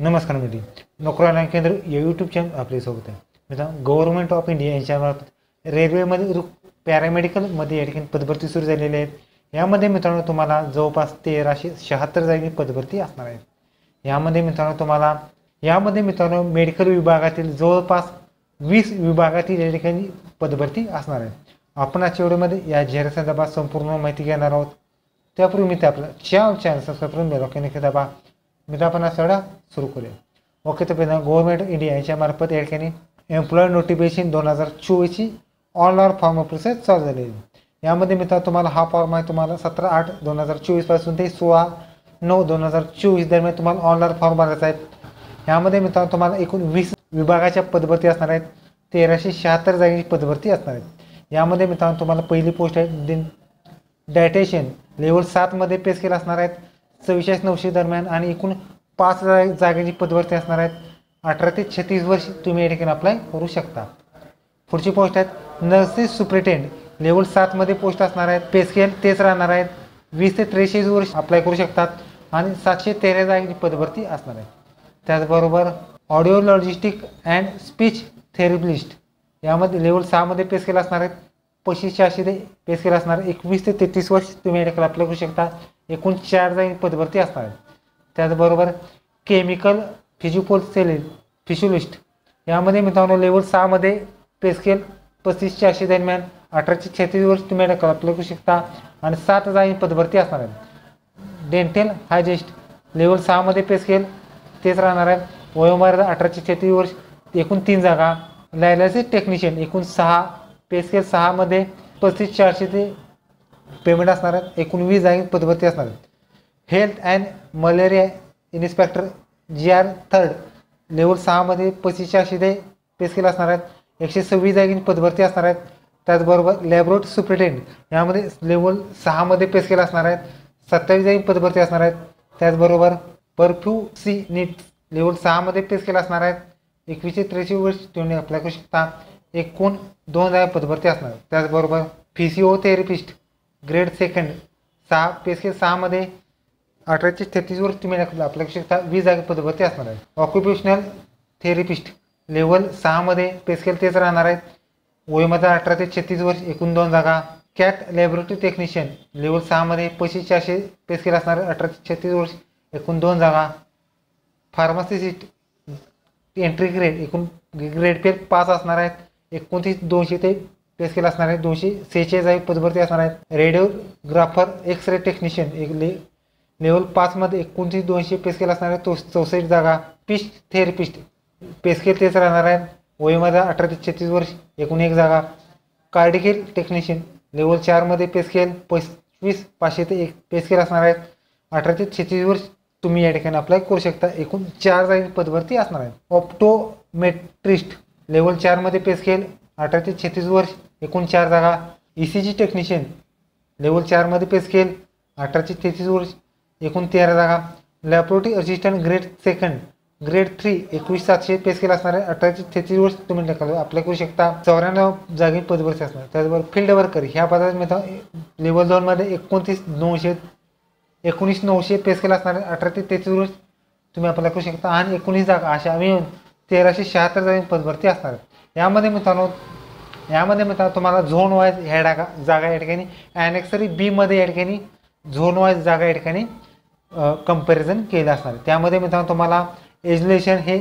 नमस्कार नोकरी ऑनलाईन केंद्र या यूट्यूब चॅनल आपल्यासोबत आहे. मित्रांनो, गव्हर्नमेंट ऑफ इंडिया यांच्यामार्फत रेल्वेमध्ये पॅरामेडिकलमध्ये या ठिकाणी पदभरती सुरू झालेली आहेत. यामध्ये मित्रांनो तुम्हाला जवळपास 1376 जागी पदभरती असणार आहे. यामध्ये मित्रांनो मेडिकल विभागातील जवळपास 20 विभागातील या ठिकाणी पदभरती असणार आहे. आपण आजच्या व्हिडिओमध्ये या जाहिरातीसंदर्भात संपूर्ण माहिती घेणार आहोत. त्यापूर्वी मी आपलं चॅनल सबस्क्राईब करून बेल आयकॉन नक्की दाबा. मित्र आपण आज सुरू करूया. ओके, तर पहिला गव्हर्नमेंट इंडिया यांच्यामार्फत या ठिकाणी एम्प्लॉय नोटिफिकेशन 2024ची ऑनलाईन फॉर्म प्रोसेस चालू झालेली आहे. यामध्ये मित्रांनो तुम्हाला हा फॉर्म आहे तुम्हाला 17/8/2024 पासून ते 16/9/2024 दरम्यान तुम्हाला ऑनलाईन फॉर्म भरायचा आहे. यामध्ये मित्रांनो तुम्हाला एकूण 20 विभागाच्या पदभरती असणार आहेत. 1376 जागेची पदभरती असणार आहेत. यामध्ये मित्रांनो तुम्हाला पहिली पोस्ट आहे डायटेशियन लेवल 7 मध्ये पे स्केल असणार आहेत 44,900 दरम्यान आणि एकूण 5 जागेची पदभरती असणार आहेत. 18 ते 36 वर्ष तुम्ही या ठिकाणी अप्लाय करू शकता. पुढची पोस्ट आहेत नर्सेस सुपरिटेंडेंट लेवल 7 मध्ये पोस्ट असणार आहेत. पे स्केल तेच राहणार आहेत. 20 ते 43 वर्ष अप्लाय करू शकतात आणि 713 जागेची पदभरती असणार आहे. त्याचबरोबर ऑडिओलॉजिस्टिक अँड स्पीच थेरपिस्ट यामध्ये लेवल 6 मध्ये पे स्केल असणार आहेत. 25,400 ते पे स्केल असणार. 21 ते 33 वर्ष तुम्ही या ठिकाणी अप्लाय करू शकता. एकूण 4 जागी पदभरती असणार आहे. त्याचबरोबर केमिकल फिजिओलिस्ट यामध्ये मित्रांनो लेवल 6 मध्ये पे स्केल 35,400 दरम्यान 18 ते 36 वर्ष तुम्ही या ठिकाणी अप्लाय करू शकता आणि 7 जागी पदभरती असणार आहे. डेंटल हायजिस्ट लेवल 6 मध्ये पे स्केल तेच राहणार आहे. वयोमर्यादा 18 ते 36 वर्ष. एकूण 3 जागा. डायलिसिस टेक्निशियन एकूण 6 पे स्केल 6 मध्ये 35,400 ते पेमेंट असणार आहे. एकूण 20 जागी पदभरती असणार आहेत. Health and malaria inspector GR 3 level 6 मध्ये 35,400 ते पे स्केल असणार आहेत. 126 जागी पदभरती असणार आहेत. त्याचबरोबर लॅबोरेटरी सुपरिटेंडेंट यामध्ये लेवल 6 मध्ये पे स्केल असणार आहेत. 27 जागी पदभरती असणार आहेत. त्याचबरोबर परफ्युसिनिस्ट लेवल 6 मध्ये पे स्केल असणार आहेत. 21 ते 43 वर्ष तुम्ही अप्लाय करू शकता. एकूण 2 जागी पदभरती असणार आहेत. त्याचबरोबर फिजिओथेरपिस्ट ग्रेड 2 6 पे स्केल 6 मध्ये 18 ते 33 वर्ष तुम्ही अप्लाय करू शकता. 20 जागी पदभरती असणार आहे. ऑक्युपेशनल थेरपिस्ट लेवल 6 मध्ये पे स्केल तेच राहणार आहेत. वयोमर्यादा 18 ते 36 वर्ष. एकूण 2 जागा. कॅट लॅबोरेटरी टेक्निशियन लेवल 6 मध्ये 25,400 पे स्केल असणार आहे. 18 ते 36 वर्ष. एकूण 2 जागा. फार्मासिस्ट एंट्री ग्रेड एकूण ग्रेड पे 5 असणार आहेत. 29,200 ते पे स्केल असणार आहे. 246 जागी पदभरती असणार आहेत. रेडिओग्राफर एक्स-रे टेक्निशियन लेवल 5 मध्ये 29,200 पे स्केल असणार आहे. 64 जागा. स्पीच थेरपिस्ट पे स्केल तेच राहणार आहे. वयोमर्यादा 18 ते 36 वर्ष. एकूण 1 जागा. कार्डियल टेक्निशियन लेवल 4 मध्ये पे स्केल 25,500 ते पे स्केल असणार आहेत. 18 ते 36 वर्ष तुम्ही या ठिकाणी अप्लाय करू शकता. एकूण 4 जागी पदभरती असणार आहे. ऑप्टोमेट्रिस्ट लेवल 4 मध्ये पे स्केल 18 ते 36 वर्ष. एकूण 4 जागा. ECG टेक्निशियन लेवल 4 मध्ये पे स्केल 18 ते 33 वर्ष. एकूण 13 जागा. लॅबोरेटरी असिस्टंट ग्रेड 2 ग्रेड 3 21,700 पे स्केल असणार आहे. 18 ते 33 वर्ष तुम्ही अप्लाय करू शकता. 94 जागी पदभरती असणार. त्याचबरोबर फील्ड वर्कर ह्या पदासाठी लेवल 2 मध्ये 19,900 पे स्केल असणार आहे. 18 ते 33 वर्ष तुम्ही अप्लाय करू शकता आणि 19 जागा अशा मिळून 1376 जागी पदभरती असणार आहे. यामध्ये मित्रांनो तुम्हाला झोन वाईज ह्या जागा या ठिकाणी ॲनेक्सरी बी मध्ये या ठिकाणी झोन वाईज जागा या ठिकाणी कंपॅरिझन केलं असणार आहे. त्यामध्ये मित्रांनो तुम्हाला एज्युलेशन हे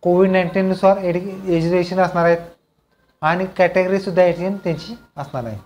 कोविड-19 नुसार एज्युलेशन असणार आहेत आणि कॅटेगरी सुद्धा या ठिकाणी त्यांची असणार आहे.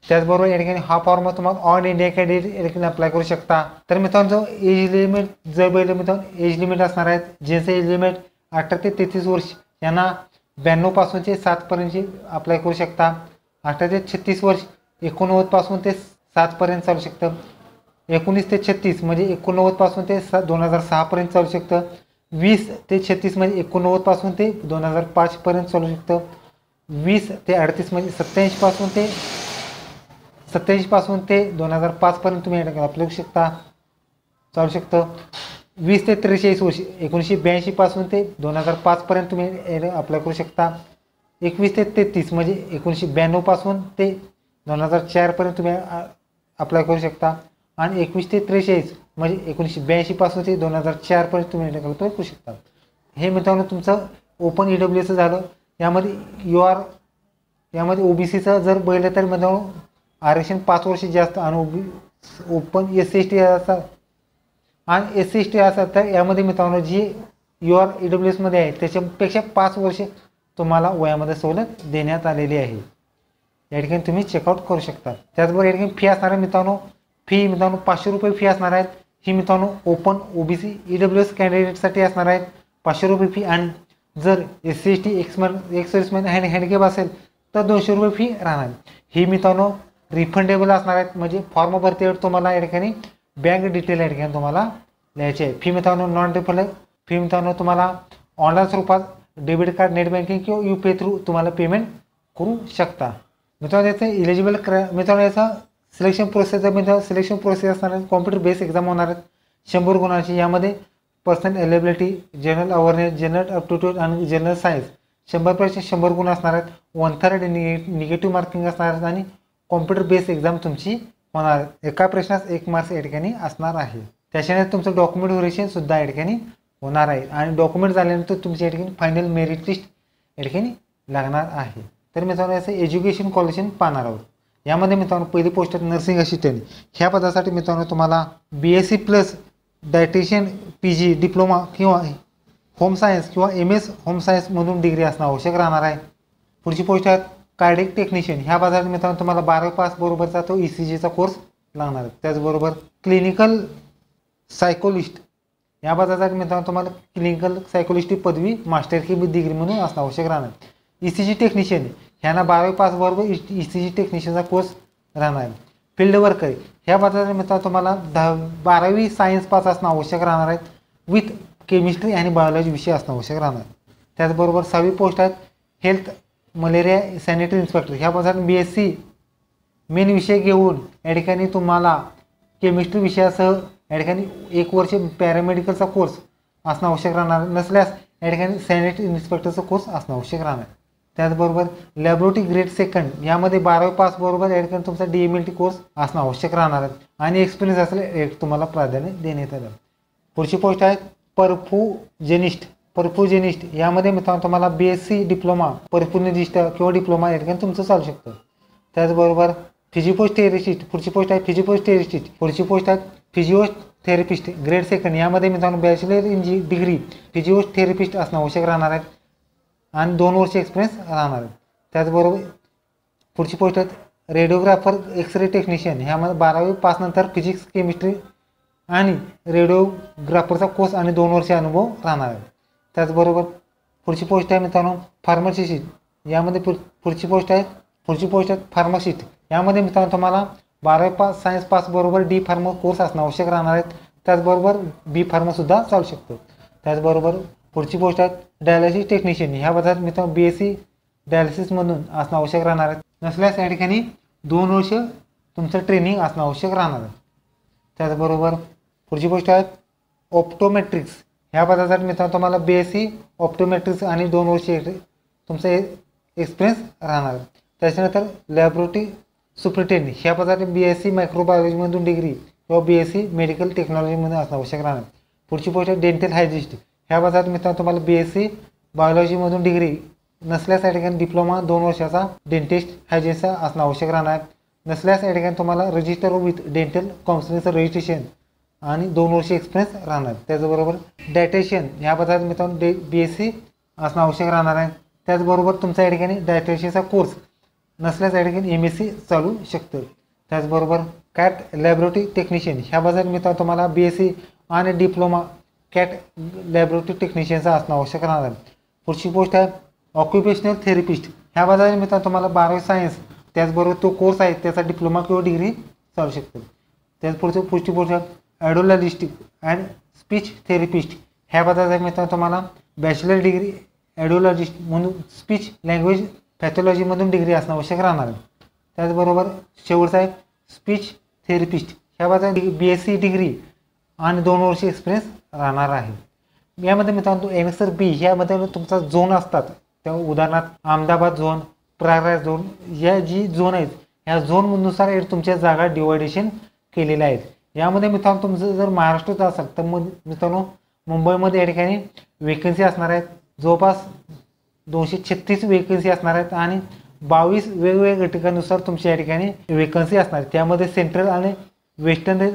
त्याचबरोबर या ठिकाणी हा फॉर्म तुम्हाला ऑल इंडिया कॅन्डिडेट या ठिकाणी अप्लाय करू शकता. तर मित्रांनो एज लिमिट असणार आहेत. ज्याचं एज लिमिट 18 ते 33 वर्ष यांना 92 पासून ते 7 पर्यंतची अप्लाय करू शकता. 18 ते 36 वर्ष 89 पासून ते 7 पर्यंत चालू शकतं. 19 ते 36 म्हणजे 89 पासून ते 2006 पर्यंत चालू शकतं. 20 ते 36 म्हणजे 89 पासून ते 2005 पर्यंत चालू शकतं. 20 ते 38 म्हणजे 87 पासून ते 2005 पर्यंत तुम्ही अप्लाय करू शकता चालू शकतं. 20 ते 43 वर्ष 1982 पासून ते 2005 पर्यंत तुम्ही अप्लाय करू शकता. 21 ते 33 म्हणजे 1992 पासून ते 2004 पर्यंत तुम्ही अप्लाय करू शकता आणि 21 ते 43 म्हणजे 1982 पासून ते 2004 पर्यंत तुम्ही मेडिकल अप्लाय करू शकता. हे मित्रांनो तुमचं ओपन EWS झालं. यामध्ये OBCचं जर बघितलं तर मित्रांनो आरक्षण 5 वर्ष जास्त आणि ओपन SC/ST असतात आणि SC/ST असतात तर यामध्ये मित्रांनो जी EWS मध्ये आहे त्याच्यापेक्षा 5 वर्ष तुम्हाला वयामध्ये सवलत देण्यात आलेली आहे. या ठिकाणी तुम्ही चेकआउट करू शकता. त्याचबरोबर या ठिकाणी फी असणार आहे मित्रांनो, फी मित्रांनो 500 रुपये फी असणार आहेत. ही मित्रांनो ओपन OBC EWS कॅन्डिडेटसाठी असणार आहेत 500 रुपये फी. आणि जर SC/ST एक्स सर्व्हिसमॅन हँडिकॅप असेल तर 200 रुपये फी राहणार. ही मित्रांनो रिफंडेबल असणार आहेत. म्हणजे फॉर्म भरतेवेळी तुम्हाला या ठिकाणी बँक डिटेल या ठिकाणी तुम्हाला लिहायचे आहे. फी मित्रांनो नॉन रिफंड फी मित्रांनो तुम्हाला ऑनलाईन स्वरूपात डेबिट कार्ड, नेट बँकिंग किंवा UPI थ्रू तुम्हाला पेमेंट करू शकता. मित्रांनो याचं इलिजिबल मित्रांनो याचा सिलेक्शन प्रोसेस असणार आहे. कॉम्प्युटर बेस एक्झाम होणार आहेत 100 गुणांची. यामध्ये personal eligibility, general awareness, general aptitude आणि जनरल सायन्स 100% 100 गुण असणार आहेत. 1/3 निगेटिव्ह मार्किंग असणार आहेत आणि कॉम्प्युटर बेस एक्झाम तुमची होणार आहे. एका प्रश्नास 1 मार्क्स या ठिकाणी असणार आहे. त्याच्याने तुमचं डॉक्युमेंट व्हेरिफिकेशन सुद्धा या ठिकाणी होणार आहे आणि डॉक्युमेंट झाल्यानंतर तुमची या ठिकाणी फायनल मेरिट लिस्ट या ठिकाणी लागणार आहे. तर मित्रांनो याचं एज्युकेशन क्वालिफिकेशन पाहणार आहोत. यामध्ये मित्रांनो पहिली पोस्ट आहे नर्सिंग असिस्टंट. ह्या पदासाठी मित्रांनो तुम्हाला BSc plus dietitian PG diploma किंवा होम सायन्स किंवा MS होम सायन्समधून डिग्री असणं आवश्यक राहणार आहे. पुढची पोस्ट आहे कार्डिक टेक्निशियन. ह्या पदासाठी मित्रांनो तुम्हाला 12वी पास बरोबरचा तो ECGचा कोर्स लागणार आहे. त्याचबरोबर क्लिनिकल सायकोलिस्ट या पदासाठी मित्रांनो तुम्हाला क्लिनिकल सायकोलिस्ट पदवी मास्टर की डिग्री म्हणून असणं आवश्यक राहणार. ECG टेक्निशियन ह्यांना 12वी पास बरोबर ECG टेक्निशियनचा कोर्स राहणार आहे. फील्ड वर्कर ह्या पदासाठी मित्रांनो तुम्हाला 12वी सायन्स पास असणं आवश्यक राहणार आहे विथ केमिस्ट्री आणि बायोलॉजी विषय असणं आवश्यक राहणार. त्याचबरोबर 6वी पोस्ट आहेत हेल्थ मलेरिया सॅनिटरी इन्स्पेक्टर. ह्या पदासाठी BSc मेन विषय घेऊन या ठिकाणी तुम्हाला केमिस्ट्री विषयासह या ठिकाणी 1 वर्ष पॅरामेडिकलचा कोर्स असणं आवश्यक राहणार. नसल्यास या ठिकाणी सॅनिटरी इन्स्पेक्टरचा कोर्स असणं आवश्यक राहणार. त्याचबरोबर लॅबोरेटरी ग्रेड सेकंड यामध्ये 12वी पास बरोबर या ठिकाणी तुमचा DMLT कोर्स असणं आवश्यक राहणार आहे आणि एक्सपिरियन्स असले तुम्हाला प्राधान्य देण्यात आलं. पुढची पोस्ट आहे परफ्युजनिस्ट यामध्ये मित्रांनो तुम्हाला BSc डिप्लोमा परफ्युजनिस्ट किंवा डिप्लोमा या ठिकाणी तुमचं चालू शकतं. त्याचबरोबर फिजिओथेरपिस्ट. पुढची पोस्ट आहे फिजिओथेरपिस्ट. पुढची पोस्ट आहे फिजिओथेरपिस्ट ग्रेड सेकंड. यामध्ये मित्रांनो बॅचलर इन डिग्री फिजिओथेरपिस्ट असणं आवश्यक राहणार आहे आणि 2 वर्ष एक्सपिरियन्स राहणार आहे. त्याचबरोबर पुढची पोस्ट आहे रेडिओग्राफर एक्सरे टेक्निशियन. ह्यामध्ये 12वी पास नंतर फिजिक्स केमिस्ट्री आणि रेडिओग्राफरचा कोर्स आणि 2 वर्ष अनुभव राहणार आहे. त्याचबरोबर पुढची पोस्ट आहे मित्रांनो फार्मसिस्ट. यामध्ये पुढची पोस्ट आहे फार्मासिस्ट. यामध्ये मित्रांनो तुम्हाला 12वी पास सायन्स पास बरोबर D फार्मा कोर्स असणं आवश्यक राहणार आहेत. त्याचबरोबर B फार्मासुद्धा चालू शकतो. त्याचबरोबर पुढची पोस्ट आहे डायलिसिस टेक्निशियन. ह्या पदात मित्रांनो BSc डायलिसिसमधून असणं आवश्यक राहणार आहे. नसल्यास या ठिकाणी 2 वर्ष तुमचं ट्रेनिंग असणं आवश्यक राहणार आहे. त्याचबरोबर पुढची पोस्ट आहे ऑप्टोमेट्रिक्स. ह्या पदासाठी मित्रांनो तुम्हाला BSc ऑप्टोमेट्रिक्स आणि 2 वर्ष तुमचा एक्सपिरियन्स राहणार आहे. त्याच्यानंतर लॅबोरेटरी सुपरिटेंडेंट ह्या पदासाठी BSc मायक्रोबायोलॉजीमधून डिग्री किंवा BSc मेडिकल टेक्नॉलॉजीमध्ये असणं आवश्यक राहणार. पुढची पोस्ट आहे डेंटल हायजिस्ट. ह्या पदासाठी मित्रांनो तुम्हाला BSc बायोलॉजीमधून डिग्री नसल्यास या ठिकाणी डिप्लोमा 2 वर्षाचा डेंटिस्ट हायजिनचा असणं आवश्यक राहणार. नसल्यास या ठिकाणी तुम्हाला रजिस्टर विथ डेंटल काउन्सिलिंगचं रजिस्ट्रेशन आणि 2 वर्ष एक्सपिरियन्स राहणार. त्याचबरोबर डायटिशियन ह्या पदासाठी मित्रांनो BSc असणं आवश्यक राहणार आहे. त्याचबरोबर तुमचा या ठिकाणी डायटिशियनचा कोर्स नसल्यास या ठिकाणी MSc चालू शकतं. त्याचबरोबर कॅट लॅबोरेटरी टेक्निशियन ह्या पदासाठी मित्रांनो तुम्हाला BSc आणि डिप्लोमा कॅट लॅबोरेटरी टेक्निशियनचा असणं आवश्यक राहणार आहे. पुढची पोस्ट आहे ऑक्युपेशनल थेरपिस्ट. ह्या पदासाठी मित्रांनो तुम्हाला 12वी सायन्स त्याचबरोबर तो कोर्स आहे त्याचा डिप्लोमा किंवा डिग्री चालू शकतो. त्याच पुढची पोस्ट आहे ॲडोलॉजिस्टिक अँड स्पीच थेरपिस्ट. ह्या पदासाठी मित्रांनो तुम्हाला बॅचलर डिग्री ॲडोलॉजिस्ट म्हणून स्पीच लँग्वेज पॅथॉलॉजीमधून डिग्री असणं आवश्यक राहणार आहे. त्याचबरोबर शेवटचा आहे स्पीच थेरपिस्ट. ह्या पदासाठी BSc डिग्री आणि 2 वर्ष एक्सपिरियन्स राहणार आहे. यामध्ये मित्रांनो एनेक्सर B ह्यामध्ये तुमचा झोन असतात. त्या उदाहरणार्थ अहमदाबाद झोन, प्रयागराज झोन, या जी झोन आहेत ह्या झोननुसार तुमच्या जागा डिवायडेशन केलेल्या आहेत. यामध्ये मित्रांनो तुमचं जर महाराष्ट्रात असेल तर मग मित्रांनो मुंबईमध्ये या ठिकाणी वेकन्सी असणार आहेत, जवळपास 236 वेकन्सी असणार आहेत आणि 22 वेगवेगळ्या घटकानुसार तुमच्या या ठिकाणी वेकन्सी असणार आहेत. त्यामध्ये सेंट्रल आणि वेस्टर्न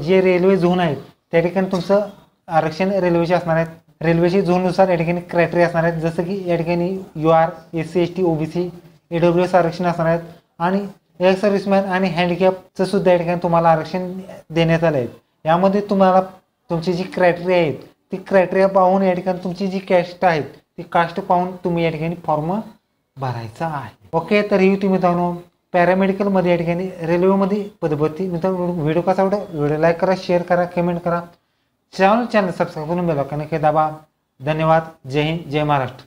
जे रेल्वे झोन आहेत त्या ठिकाणी तुमचं आरक्षण रेल्वेचे असणार आहेत. रेल्वेचे झोननुसार या ठिकाणी क्रायटेरिया असणार आहेत, जसं की या ठिकाणी UR, SC ST OBC AWS आरक्षण असणार आहेत आणि एक्स सर्व्हिसमॅन आणि हँडिकॅपचं सुद्धा या ठिकाणी तुम्हाला आरक्षण देण्यात आलं आहे. यामध्ये तुम्हाला तुमची जी क्रायटेरिया आहेत ती क्रायटेरिया पाहून या ठिकाणी तुमची जी कास्ट आहेत ती कास्ट पाहून तुम्ही या ठिकाणी फॉर्म भरायचा आहे. ओके, तर ही तुम्ही मित्रांनो पॅरामेडिकलमध्ये या ठिकाणी रेल्वेमध्ये पदभरती. मित्रांनो व्हिडिओ कसा वाटला, व्हिडिओ लाईक करा, शेअर करा, कमेंट करा, चॅनल सबस्क्राईब करून बेल आयकॉन दाबा. धन्यवाद. जय हिंद, जय महाराष्ट्र.